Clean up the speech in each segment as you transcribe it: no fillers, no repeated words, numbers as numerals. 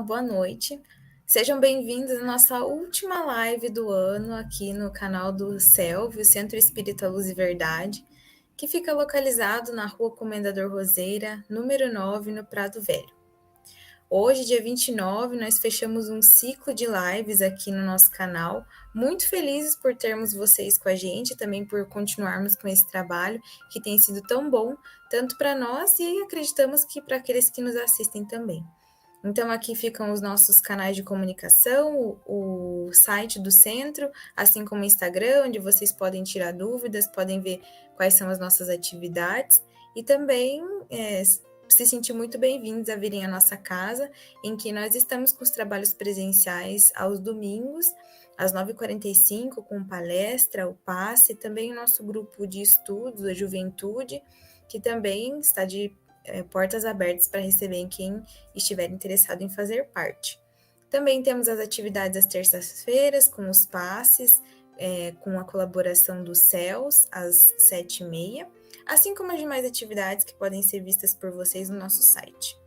boa noite. Sejam bem-vindos à nossa última live do ano aqui no canal do CELV, o Centro Espírita Luz e Verdade, que fica localizado na Rua Comendador Roseira, número 9, no Prado Velho. Hoje, dia 29, nós fechamos um ciclo de lives aqui no nosso canal. Muito felizes por termos vocês com a gente, também por continuarmos com esse trabalho que tem sido tão bom, tanto para nós e acreditamos que para aqueles que nos assistem também. Então, aqui ficam os nossos canais de comunicação, o site do centro, assim como o Instagram, onde vocês podem tirar dúvidas, podem ver quais são as nossas atividades e também se sentir muito bem-vindos a virem à nossa casa, em que nós estamos com os trabalhos presenciais aos domingos, às 9h45, com palestra, o passe, e também o nosso grupo de estudos, a juventude, que também está de portas abertas para receber quem estiver interessado em fazer parte. Também temos as atividades às terças-feiras, com os passes, com a colaboração dos CELs, às 7h30, assim como as demais atividades que podem ser vistas por vocês no nosso site.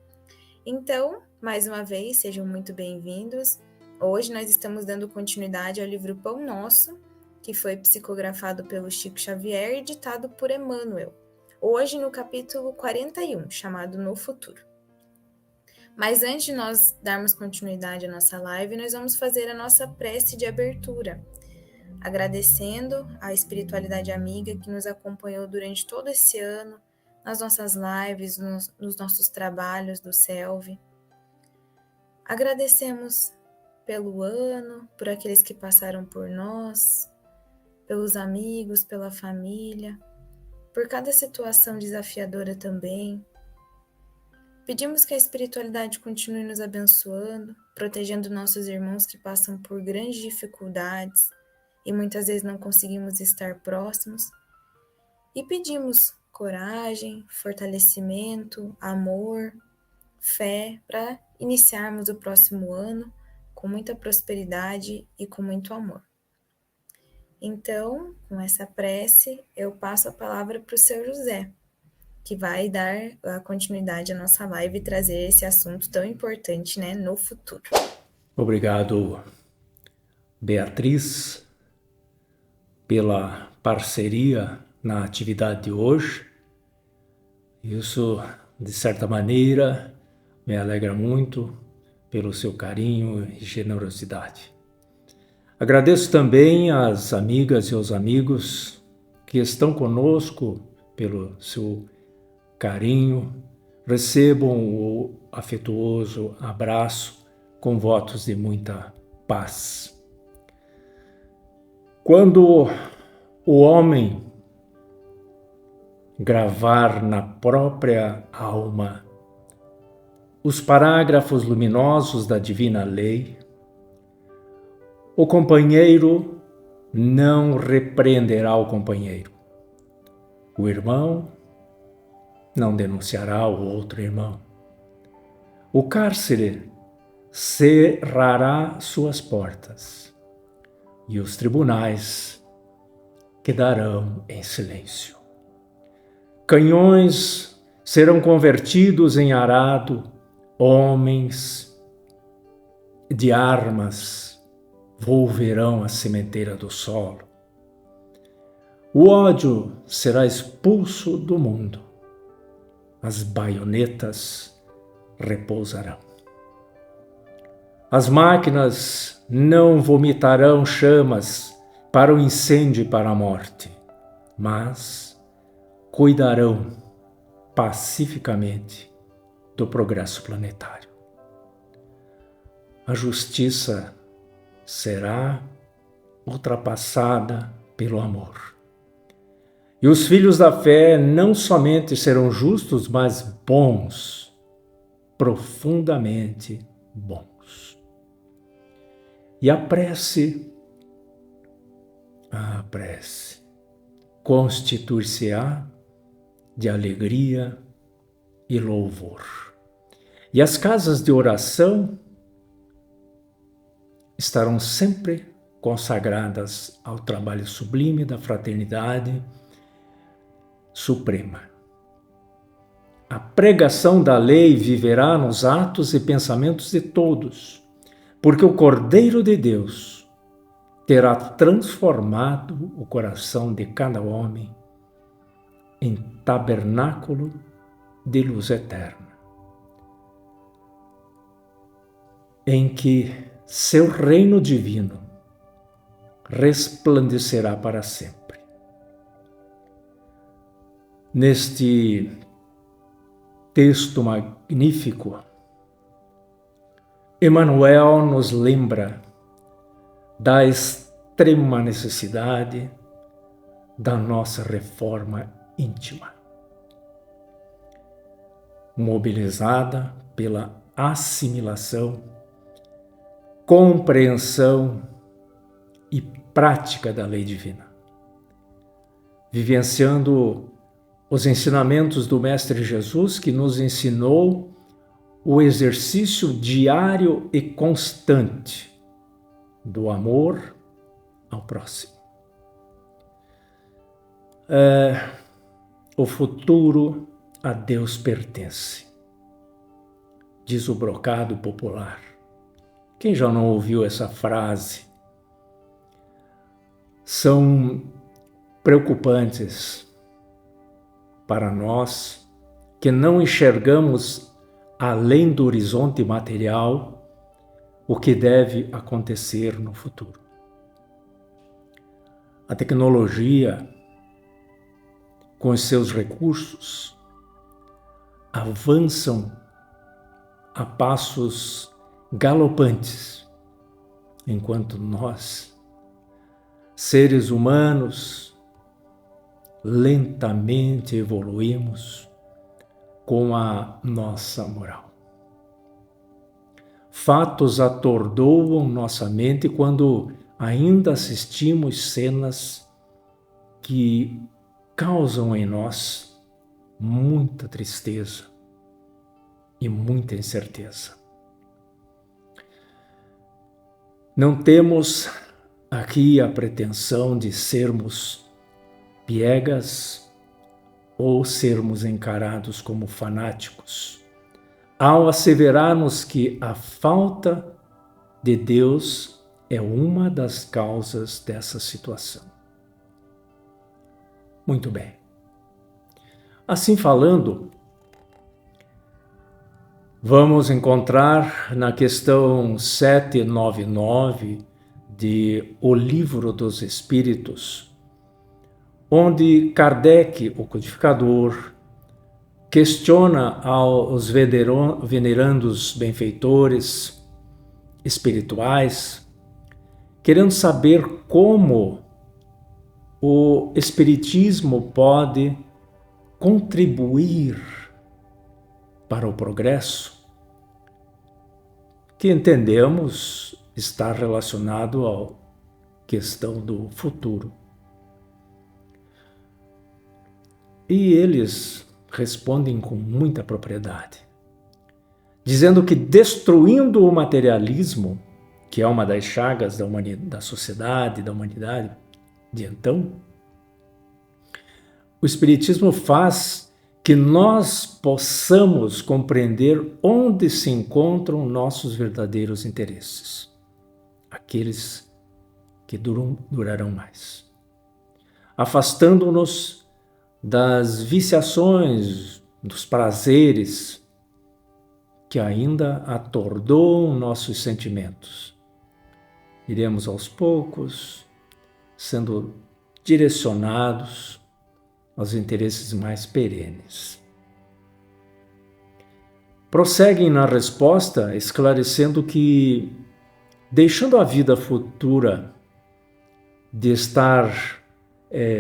Então, mais uma vez, sejam muito bem-vindos. Hoje nós estamos dando continuidade ao livro Pão Nosso, que foi psicografado pelo Chico Xavier e ditado por Emmanuel. Hoje no capítulo 41, chamado No Futuro. Mas antes de nós darmos continuidade à nossa live, nós vamos fazer a nossa prece de abertura, agradecendo a espiritualidade amiga que nos acompanhou durante todo esse ano, nas nossas lives, nos nossos trabalhos do CELV. Agradecemos pelo ano, por aqueles que passaram por nós, pelos amigos, pela família, por cada situação desafiadora também. Pedimos que a espiritualidade continue nos abençoando, protegendo nossos irmãos que passam por grandes dificuldades e muitas vezes não conseguimos estar próximos. E pedimos coragem, fortalecimento, amor, fé para iniciarmos o próximo ano com muita prosperidade e com muito amor. Então, com essa prece, eu passo a palavra para o seu José, que vai dar a continuidade à nossa live e trazer esse assunto tão importante, né, no futuro. Obrigado, Beatriz, pela parceria na atividade de hoje. Isso, de certa maneira, me alegra muito pelo seu carinho e generosidade. Agradeço também às amigas e aos amigos que estão conosco pelo seu carinho. Recebam o afetuoso abraço com votos de muita paz. Quando o homem gravar na própria alma os parágrafos luminosos da divina lei, o companheiro não repreenderá o companheiro. O irmão não denunciará o outro irmão. O cárcere cerrará suas portas e os tribunais quedarão em silêncio. Canhões serão convertidos em arado, homens de armas volverão à sementeira do solo. O ódio será expulso do mundo. As baionetas repousarão. As máquinas não vomitarão chamas para o incêndio e para a morte, mas cuidarão pacificamente do progresso planetário. A justiça será ultrapassada pelo amor. E os filhos da fé não somente serão justos, mas bons, profundamente bons. E a prece constituir-se-á de alegria e louvor. E as casas de oração estarão sempre consagradas ao trabalho sublime da fraternidade suprema. A pregação da lei viverá nos atos e pensamentos de todos, porque o Cordeiro de Deus terá transformado o coração de cada homem em tabernáculo de luz eterna, em que seu reino divino resplandecerá para sempre. Neste texto magnífico, Emmanuel nos lembra da extrema necessidade da nossa reforma íntima, mobilizada pela assimilação, compreensão e prática da lei divina, vivenciando os ensinamentos do Mestre Jesus, que nos ensinou o exercício diário e constante do amor ao próximo. O futuro a Deus pertence, diz o brocado popular. Quem já não ouviu essa frase? São preocupantes para nós que não enxergamos além do horizonte material o que deve acontecer no futuro. A tecnologia, com os seus recursos, avançam a passos galopantes, enquanto nós, seres humanos, lentamente evoluímos com a nossa moral. Fatos atordoam nossa mente quando ainda assistimos cenas que causam em nós muita tristeza e muita incerteza. Não temos aqui a pretensão de sermos piegas ou sermos encarados como fanáticos, ao asseverarmos que a falta de Deus é uma das causas dessa situação. Muito bem. Assim falando, vamos encontrar na questão 799 de O Livro dos Espíritos, onde Kardec, o codificador, questiona aos venerandos benfeitores espirituais, querendo saber como o Espiritismo pode contribuir para o progresso, que entendemos estar relacionado à questão do futuro. E eles respondem com muita propriedade, dizendo que destruindo o materialismo, que é uma das chagas da sociedade, da humanidade de então, o Espiritismo faz que nós possamos compreender onde se encontram nossos verdadeiros interesses, aqueles que durarão mais, afastando-nos das viciações, dos prazeres que ainda atordoam nossos sentimentos. Iremos aos poucos sendo direcionados aos interesses mais perenes. Prosseguem na resposta, esclarecendo que, deixando a vida futura de estar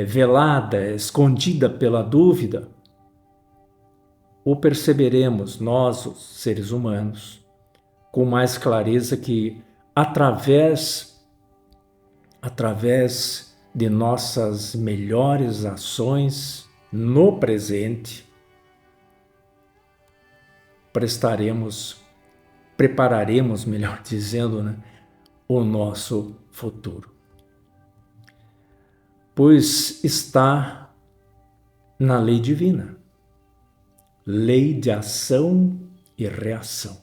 velada, escondida pela dúvida, o perceberemos nós, os seres humanos, com mais clareza que através de nossas melhores ações no presente, prepararemos, melhor dizendo, o nosso futuro. Pois está na lei divina. lei de ação e reação,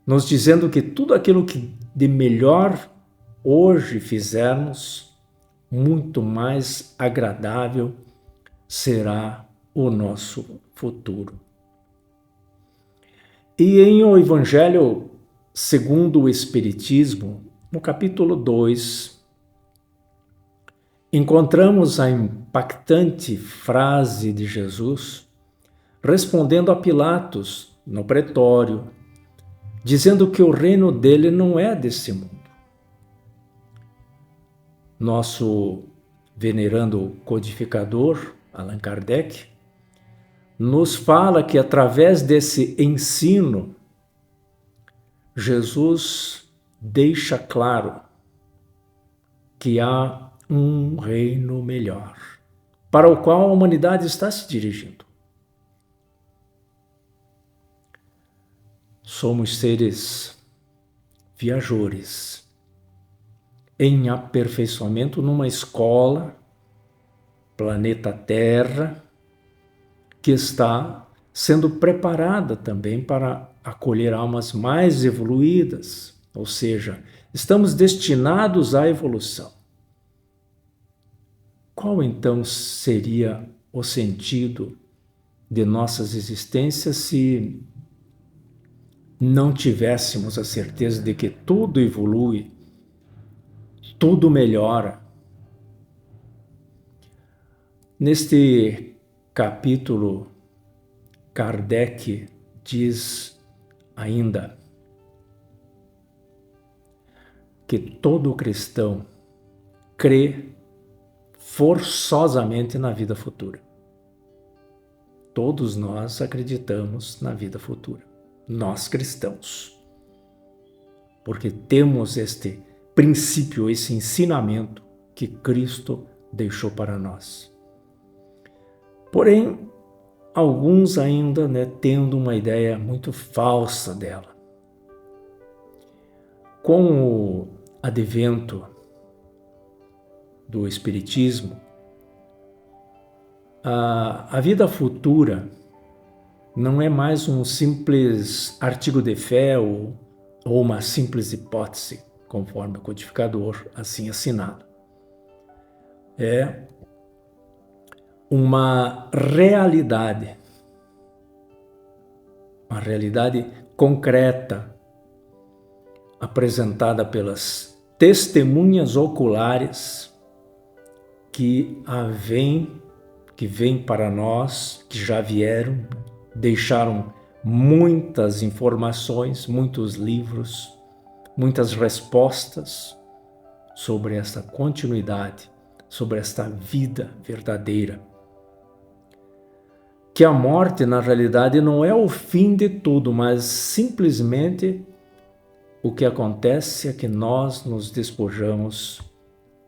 nos dizendo que tudo aquilo que de melhor hoje fizermos, muito mais agradável será o nosso futuro. E em O Evangelho segundo o Espiritismo, no capítulo 2, encontramos a impactante frase de Jesus respondendo a Pilatos no pretório, dizendo que o reino dele não é desse mundo. Nosso venerando codificador, Allan Kardec, nos fala que através desse ensino, Jesus deixa claro que há um reino melhor, para o qual a humanidade está se dirigindo. Somos seres viajores em aperfeiçoamento numa escola, planeta Terra, que está sendo preparada também para acolher almas mais evoluídas, ou seja, estamos destinados à evolução. Qual então seria o sentido de nossas existências se não tivéssemos a certeza de que tudo evolui, tudo melhora? Neste capítulo, Kardec diz ainda que todo cristão crê forçosamente na vida futura. Todos nós acreditamos na vida futura, nós cristãos, porque temos este princípio, esse ensinamento que Cristo deixou para nós. Porém, alguns ainda tendo uma ideia muito falsa dela. Com o advento do Espiritismo, a vida futura não é mais um simples artigo de fé ou uma simples hipótese, conforme o codificador assim assinala. É uma realidade concreta, apresentada pelas testemunhas oculares que vêm para nós, que já vieram, deixaram muitas informações, muitos livros, muitas respostas sobre esta continuidade, sobre esta vida verdadeira. Que a morte, na realidade, não é o fim de tudo, mas simplesmente o que acontece é que nós nos despojamos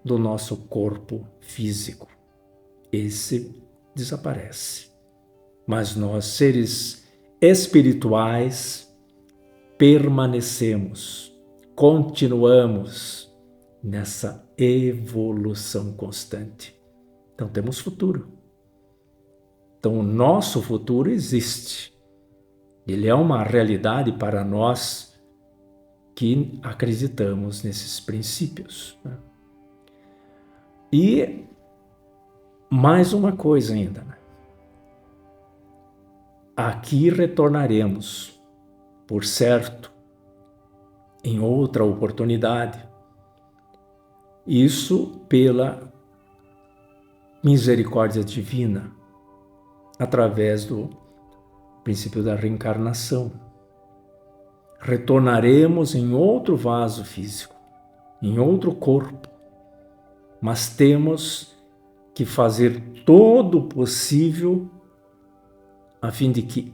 do nosso corpo físico. Esse desaparece. Mas nós, seres espirituais, permanecemos, continuamos nessa evolução constante. Então temos futuro. Então o nosso futuro existe. Ele é uma realidade para nós que acreditamos nesses princípios. E mais uma coisa ainda. Aqui retornaremos, por certo, em outra oportunidade. Isso pela misericórdia divina, através do princípio da reencarnação. Retornaremos em outro vaso físico, em outro corpo, mas temos que fazer todo o possível a fim de que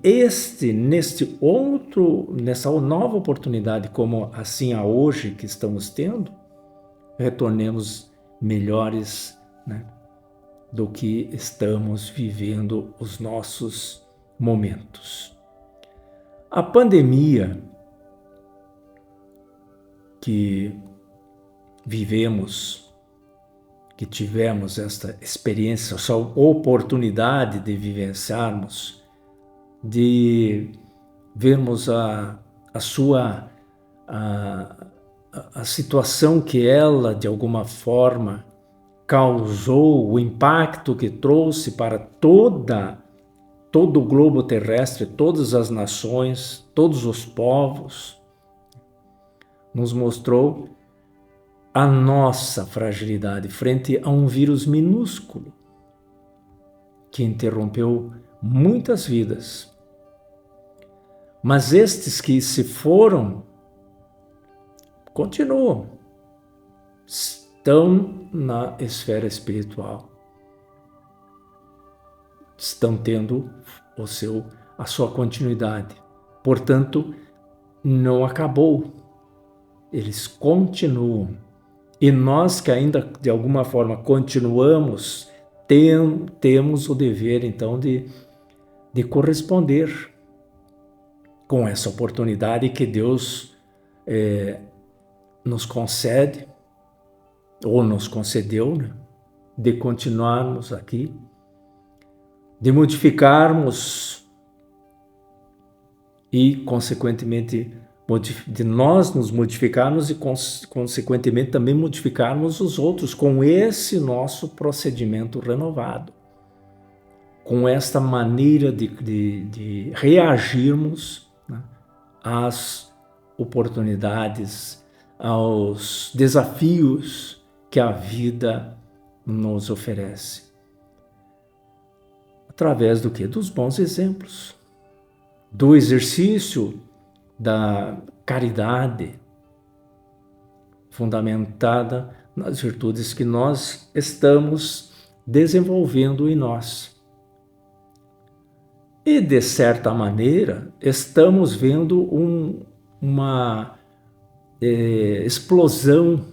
nessa nova oportunidade, como assim a hoje que estamos tendo, retornemos melhores, do que estamos vivendo os nossos momentos. A pandemia que vivemos, que tivemos esta experiência, essa oportunidade de vivenciarmos de vermos a situação que ela, de alguma forma, causou, o impacto que trouxe para todo o globo terrestre, todas as nações, todos os povos, nos mostrou a nossa fragilidade frente a um vírus minúsculo que interrompeu muitas vidas. Mas estes que se foram continuam, estão na esfera espiritual, estão tendo a sua continuidade. Portanto, não acabou, eles continuam. E nós que ainda de alguma forma continuamos, temos o dever então de corresponder com essa oportunidade que Deus nos concede, ou nos concedeu, né? De continuarmos aqui, de modificarmos e, consequentemente, de nós nos modificarmos e, consequentemente, também modificarmos os outros com esse nosso procedimento renovado, com esta maneira de reagirmos, né, às oportunidades, aos desafios que a vida nos oferece. Através do quê? Dos bons exemplos, do exercício da caridade, fundamentada nas virtudes que nós estamos desenvolvendo em nós. E, de certa maneira, estamos vendo uma explosão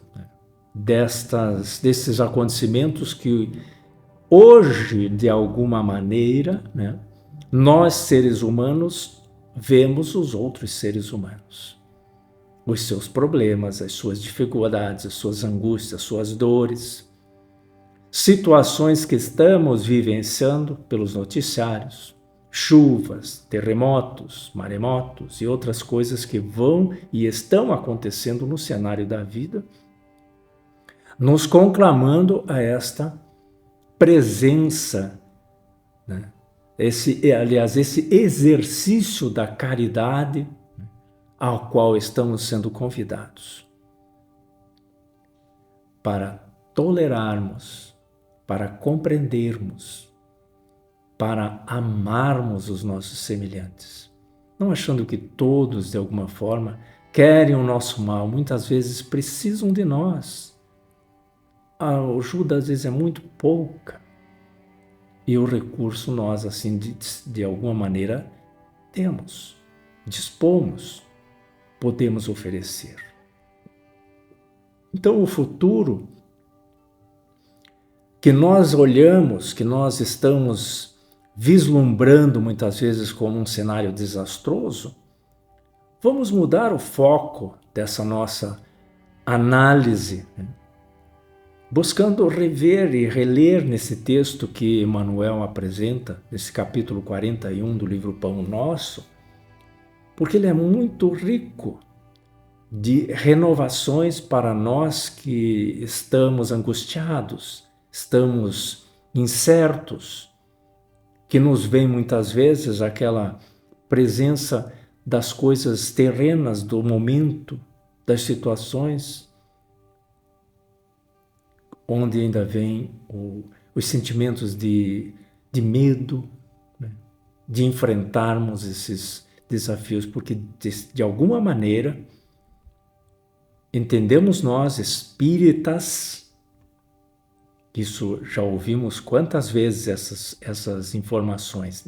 desses acontecimentos que hoje, de alguma maneira, né, nós, seres humanos, vemos os outros seres humanos, os seus problemas, as suas dificuldades, as suas angústias, as suas dores, situações que estamos vivenciando pelos noticiários, chuvas, terremotos, maremotos e outras coisas que vão e estão acontecendo no cenário da vida, nos conclamando a esta presença, né? Esse exercício da caridade, né, ao qual estamos sendo convidados para tolerarmos, para compreendermos, para amarmos os nossos semelhantes, não achando que todos, de alguma forma, querem o nosso mal, muitas vezes precisam de nós. A ajuda, às vezes, é muito pouca. E o recurso nós, assim, de alguma maneira, temos, dispomos, podemos oferecer. Então, o futuro que nós olhamos, que nós estamos vislumbrando muitas vezes como um cenário desastroso, vamos mudar o foco dessa nossa análise, né? Buscando rever e reler nesse texto que Emmanuel apresenta, nesse capítulo 41 do livro Pão Nosso, porque ele é muito rico de renovações para nós que estamos angustiados, estamos incertos, que nos vem muitas vezes aquela presença das coisas terrenas do momento, das situações, onde ainda vem os sentimentos de medo, né, de enfrentarmos esses desafios, porque de alguma maneira entendemos nós, espíritas, isso já ouvimos quantas vezes essas informações,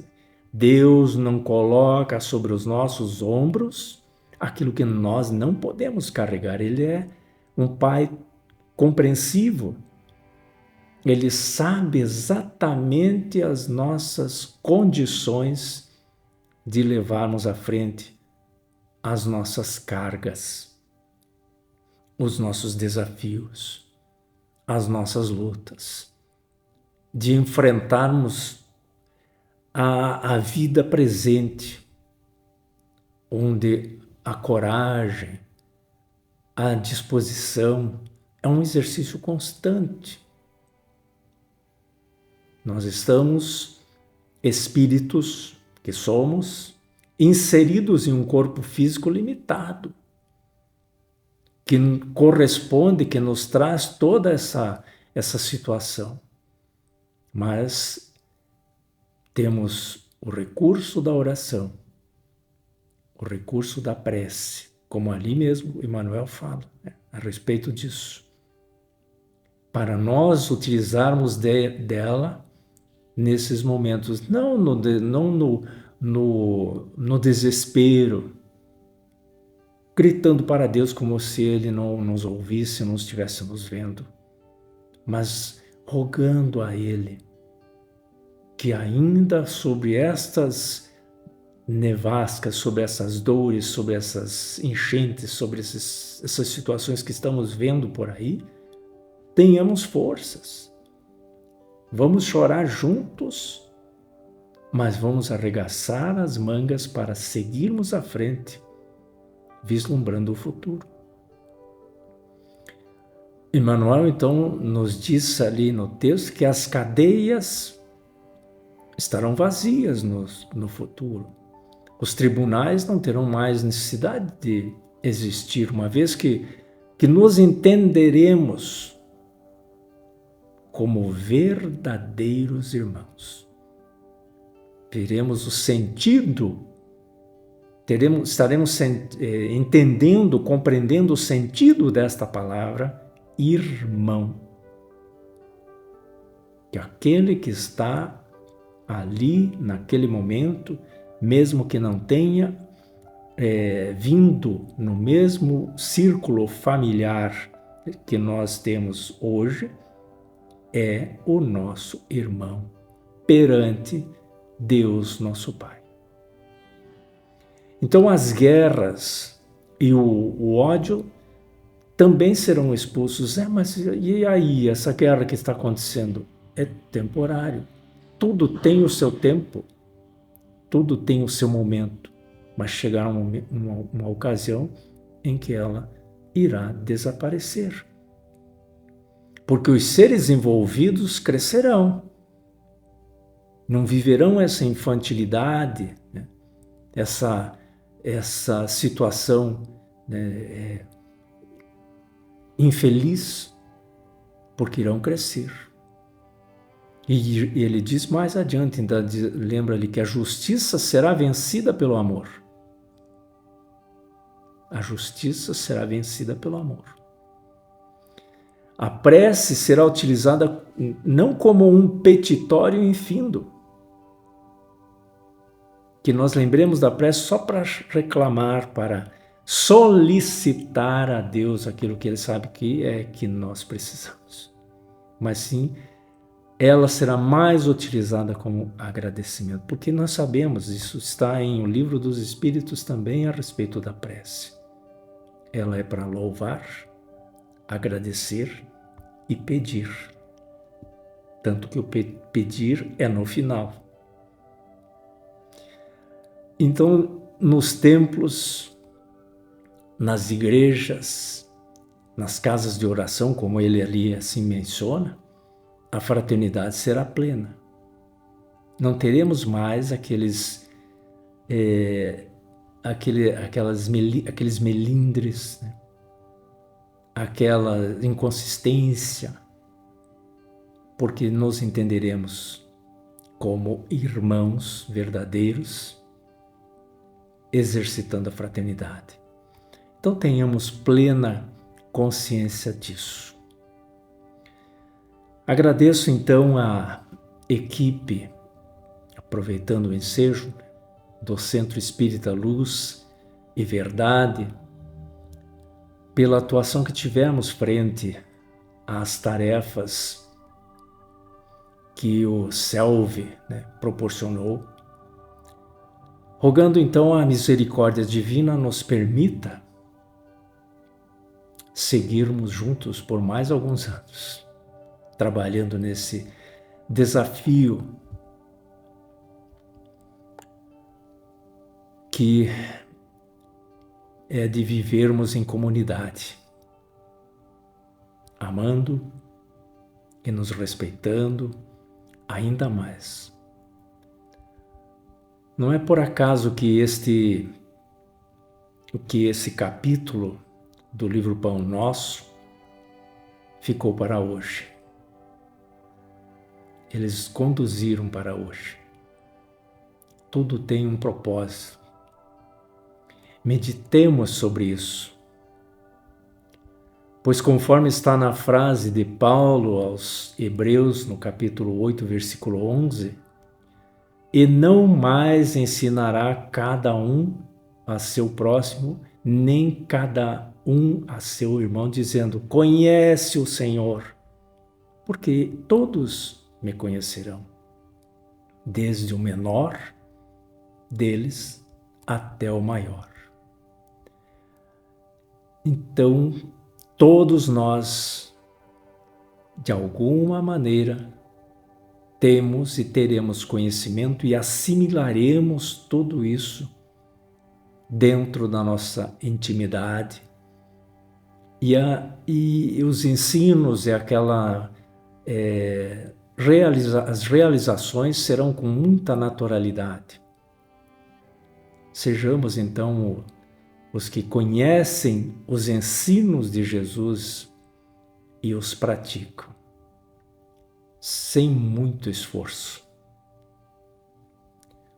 Deus não coloca sobre os nossos ombros aquilo que nós não podemos carregar. Ele é um Pai compreensivo. Ele sabe exatamente as nossas condições de levarmos à frente as nossas cargas, os nossos desafios, as nossas lutas, de enfrentarmos a vida presente, onde a coragem, a disposição é um exercício constante. Nós estamos, espíritos que somos, inseridos em um corpo físico limitado, que corresponde, que nos traz toda essa situação. Mas temos o recurso da oração, o recurso da prece, como ali mesmo Emmanuel fala, a respeito disso. Para nós utilizarmos dela nesses momentos, não no desespero, gritando para Deus como se Ele não nos ouvisse, não estivesse nos vendo, mas rogando a Ele que ainda sobre estas nevascas, sobre essas dores, sobre essas enchentes, sobre essas situações que estamos vendo por aí, tenhamos forças. Vamos chorar juntos, mas vamos arregaçar as mangas para seguirmos à frente, vislumbrando o futuro. Emmanuel, então, nos diz ali no texto que as cadeias estarão vazias no futuro. Os tribunais não terão mais necessidade de existir, uma vez que nos entenderemos como verdadeiros irmãos. Teremos o sentido, estaremos entendendo, compreendendo o sentido desta palavra, irmão. Que aquele que está ali, naquele momento, mesmo que não tenha vindo no mesmo círculo familiar que nós temos hoje, é o nosso irmão perante Deus, nosso Pai. Então as guerras e o ódio também serão expulsos. Mas e aí, essa guerra que está acontecendo? É temporário. Tudo tem o seu tempo, tudo tem o seu momento, mas chegará uma ocasião em que ela irá desaparecer. Porque os seres envolvidos crescerão, não viverão essa infantilidade, né? essa situação, né, infeliz, porque irão crescer. E ele diz mais adiante, ainda lembra-lhe que a justiça será vencida pelo amor. A justiça será vencida pelo amor. A prece será utilizada não como um petitório infindo, que nós lembremos da prece só para reclamar, para solicitar a Deus aquilo que Ele sabe que nós precisamos. Mas sim, ela será mais utilizada como agradecimento, porque nós sabemos, isso está em O Livro dos Espíritos também a respeito da prece. Ela é para louvar, agradecer e pedir. Tanto que o pedir é no final. Então, nos templos, nas igrejas, nas casas de oração, como ele ali assim menciona, a fraternidade será plena. Não teremos mais aqueles melindres, né? Aquela inconsistência, porque nos entenderemos como irmãos verdadeiros, exercitando a fraternidade. Então tenhamos plena consciência disso. Agradeço então a equipe, aproveitando o ensejo do Centro Espírita Luz e Verdade, pela atuação que tivemos frente às tarefas que o CELV, né, proporcionou, rogando então a misericórdia divina nos permita seguirmos juntos por mais alguns anos, trabalhando nesse desafio que é de vivermos em comunidade, amando e nos respeitando ainda mais. Não é por acaso que esse capítulo do livro Pão Nosso ficou para hoje. Eles conduziram para hoje. Tudo tem um propósito. Meditemos sobre isso. Pois conforme está na frase de Paulo aos Hebreus, no capítulo 8, versículo 11, e não mais ensinará cada um a seu próximo, nem cada um a seu irmão, dizendo, conhece o Senhor, porque todos me conhecerão, desde o menor deles até o maior. Então, todos nós, de alguma maneira, temos e teremos conhecimento e assimilaremos tudo isso dentro da nossa intimidade. E os ensinos e as realizações serão com muita naturalidade. Sejamos, então, os que conhecem os ensinos de Jesus e os praticam, sem muito esforço.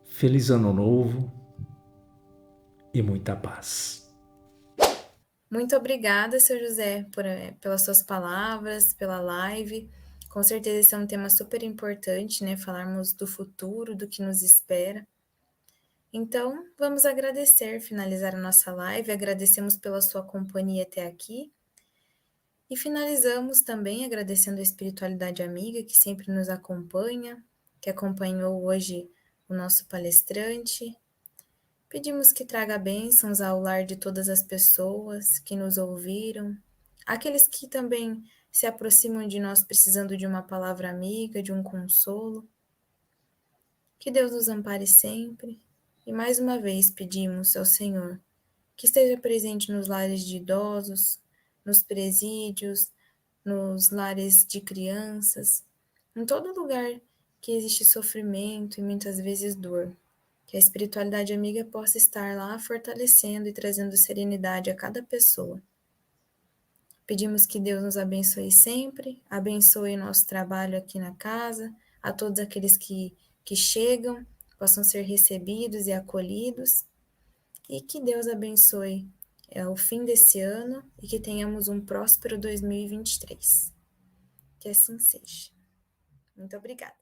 Feliz Ano Novo e muita paz. Muito obrigada, seu José, pelas suas palavras, pela live. Com certeza esse é um tema super importante, né? Falarmos do futuro, do que nos espera. Então, vamos finalizar a nossa live. Agradecemos pela sua companhia até aqui. E finalizamos também agradecendo a espiritualidade amiga que sempre nos acompanha, que acompanhou hoje o nosso palestrante. Pedimos que traga bênçãos ao lar de todas as pessoas que nos ouviram, aqueles que também se aproximam de nós precisando de uma palavra amiga, de um consolo. Que Deus nos ampare sempre. E mais uma vez pedimos ao Senhor que esteja presente nos lares de idosos, nos presídios, nos lares de crianças, em todo lugar que existe sofrimento e muitas vezes dor. Que a espiritualidade amiga possa estar lá fortalecendo e trazendo serenidade a cada pessoa. Pedimos que Deus nos abençoe sempre, abençoe o nosso trabalho aqui na casa, a todos aqueles que chegam, possam ser recebidos e acolhidos, e que Deus abençoe o fim desse ano e que tenhamos um próspero 2023. Que assim seja. Muito obrigada.